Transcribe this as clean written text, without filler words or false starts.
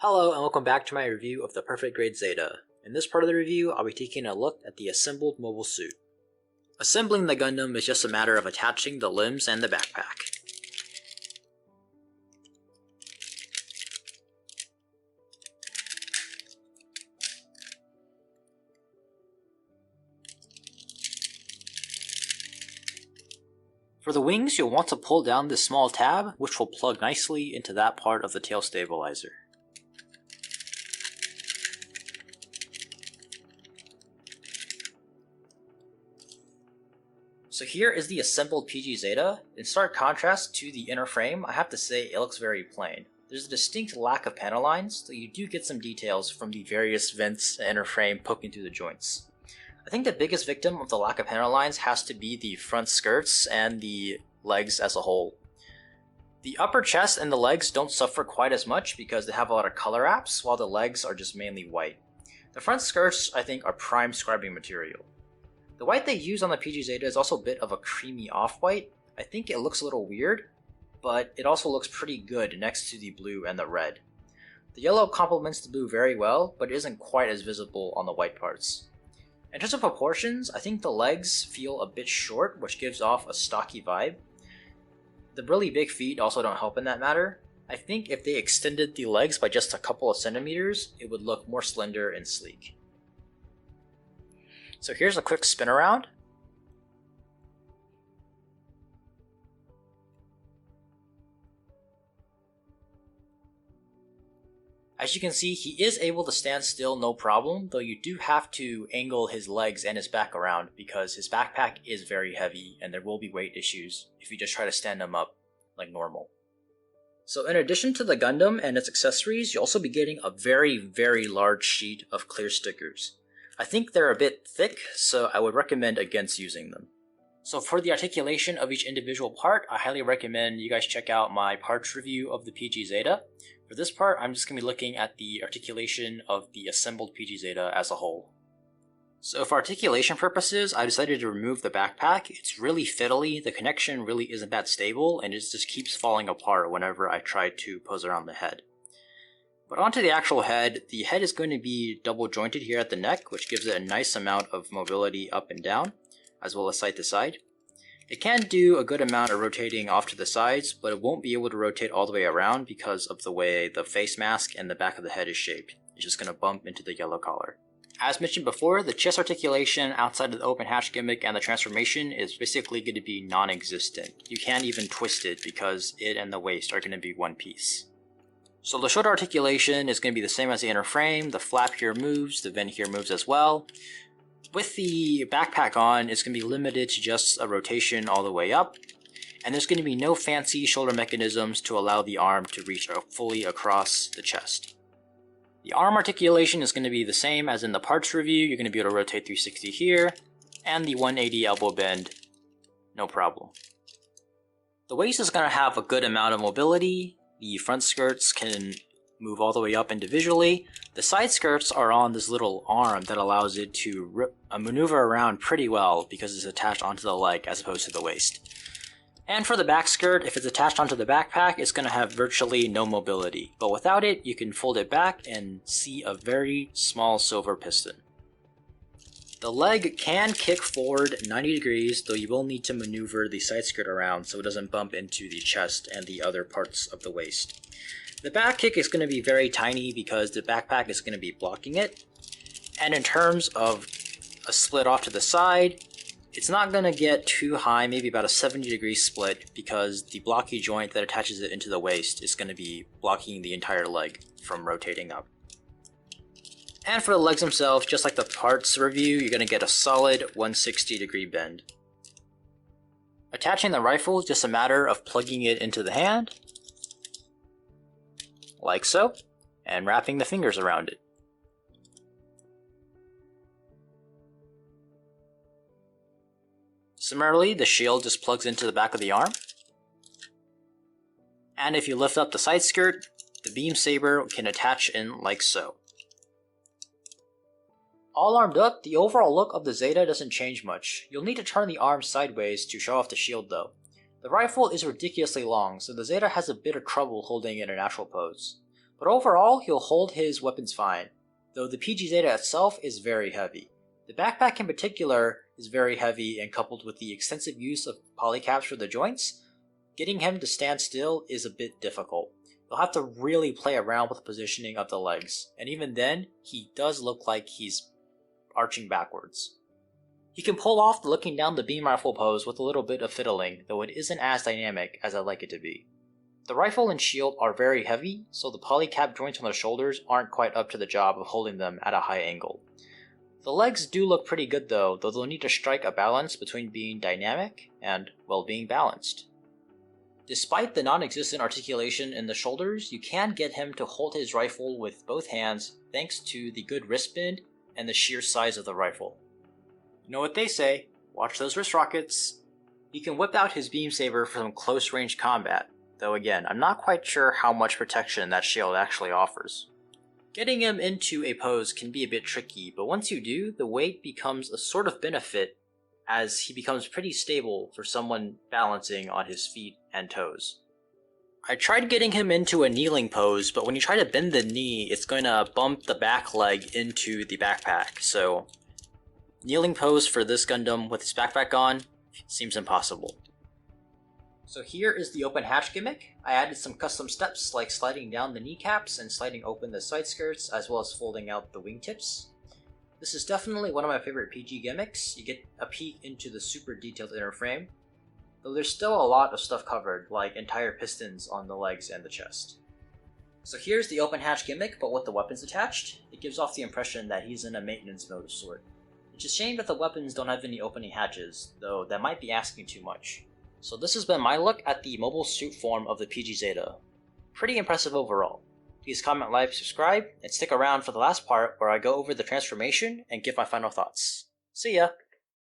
Hello and welcome back to my review of the Perfect Grade Zeta. In this part of the review, I'll be taking a look at the assembled mobile suit. Assembling the Gundam is just a matter of attaching the limbs and the backpack. For the wings, you'll want to pull down this small tab, which will plug nicely into that part of the tail stabilizer. So here is the assembled PG Zeta. In stark contrast to the inner frame, I have to say it looks very plain. There's a distinct lack of panel lines, though you do get some details from the various vents and inner frame poking through the joints. I think the biggest victim of the lack of panel lines has to be the front skirts and the legs as a whole. The upper chest and the legs don't suffer quite as much because they have a lot of color apps, while the legs are just mainly white. The front skirts, I think, are prime scribing material. The white they use on the PG Zeta is also a bit of a creamy off-white. I think it looks a little weird, but it also looks pretty good next to the blue and the red. The yellow complements the blue very well, but it isn't quite as visible on the white parts. In terms of proportions, I think the legs feel a bit short, which gives off a stocky vibe. The really big feet also don't help in that matter. I think if they extended the legs by just a couple of centimeters, it would look more slender and sleek. So here's a quick spin around. As you can see, he is able to stand still no problem, though you do have to angle his legs and his back around because his backpack is very heavy and there will be weight issues if you just try to stand him up like normal. So in addition to the Gundam and its accessories, you'll also be getting a very large sheet of clear stickers. I think they're a bit thick, so I would recommend against using them. So for the articulation of each individual part, I highly recommend you guys check out my parts review of the PG Zeta. For this part, I'm just going to be looking at the articulation of the assembled PG Zeta as a whole. So for articulation purposes, I decided to remove the backpack. It's really fiddly, the connection really isn't that stable, and it just keeps falling apart whenever I try to pose around the head. But onto the actual head, the head is going to be double jointed here at the neck, which gives it a nice amount of mobility up and down, as well as side to side. It can do a good amount of rotating off to the sides, but it won't be able to rotate all the way around because of the way the face mask and the back of the head is shaped. It's just going to bump into the yellow collar. As mentioned before, the chest articulation outside of the open hatch gimmick and the transformation is basically going to be non-existent. You can't even twist it because it and the waist are going to be one piece. So the shoulder articulation is going to be the same as the inner frame. The flap here moves, the vent here moves as well. With the backpack on, it's going to be limited to just a rotation all the way up, and there's going to be no fancy shoulder mechanisms to allow the arm to reach fully across the chest. The arm articulation is going to be the same as in the parts review. You're going to be able to rotate 360 here, and the 180 elbow bend, no problem. The waist is going to have a good amount of mobility. The front skirts can move all the way up individually. The side skirts are on this little arm that allows it to maneuver around pretty well because it's attached onto the leg as opposed to the waist. And for the back skirt, if it's attached onto the backpack, it's going to have virtually no mobility. But without it, you can fold it back and see a very small silver piston. The leg can kick forward 90 degrees, though you will need to maneuver the side skirt around so it doesn't bump into the chest and the other parts of the waist. The back kick is going to be very tiny because the backpack is going to be blocking it. And in terms of a split off to the side, it's not going to get too high, maybe about a 70-degree split, because the blocky joint that attaches it into the waist is going to be blocking the entire leg from rotating up. And for the legs themselves, just like the parts review, you're going to get a solid 160-degree bend. Attaching the rifle is just a matter of plugging it into the hand, like so, and wrapping the fingers around it. Similarly, the shield just plugs into the back of the arm. And if you lift up the side skirt, the beam saber can attach in like so. All armed up, the overall look of the Zeta doesn't change much. You'll need to turn the arm sideways to show off the shield though. The rifle is ridiculously long, so the Zeta has a bit of trouble holding it in a natural pose. But overall, he'll hold his weapons fine, though the PG Zeta itself is very heavy. The backpack in particular is very heavy, and coupled with the extensive use of polycaps for the joints, getting him to stand still is a bit difficult. You'll have to really play around with the positioning of the legs, and even then, he does look like he's arching backwards. He can pull off the looking down the beam rifle pose with a little bit of fiddling, though it isn't as dynamic as I'd like it to be. The rifle and shield are very heavy, so the polycap joints on the shoulders aren't quite up to the job of holding them at a high angle. The legs do look pretty good though they'll need to strike a balance between being dynamic and, well, being balanced. Despite the non-existent articulation in the shoulders, you can get him to hold his rifle with both hands thanks to the good wrist bend and the sheer size of the rifle. You know what they say, watch those wrist rockets. He can whip out his beam saber for some close range combat, though again, I'm not quite sure how much protection that shield actually offers. Getting him into a pose can be a bit tricky, but once you do, the weight becomes a sort of benefit as he becomes pretty stable for someone balancing on his feet and toes. I tried getting him into a kneeling pose, but when you try to bend the knee, it's going to bump the back leg into the backpack, so kneeling pose for this Gundam with his backpack on seems impossible. So here is the open hatch gimmick. I added some custom steps like sliding down the kneecaps and sliding open the side skirts, as well as folding out the wingtips. This is definitely one of my favorite PG gimmicks. You get a peek into the super detailed inner frame, though there's still a lot of stuff covered, like entire pistons on the legs and the chest. So here's the open hatch gimmick, but with the weapons attached. It gives off the impression that he's in a maintenance mode of sort. It's a shame that the weapons don't have any opening hatches, though that might be asking too much. So this has been my look at the mobile suit form of the PG Zeta. Pretty impressive overall. Please comment, like, subscribe, and stick around for the last part where I go over the transformation and give my final thoughts. See ya!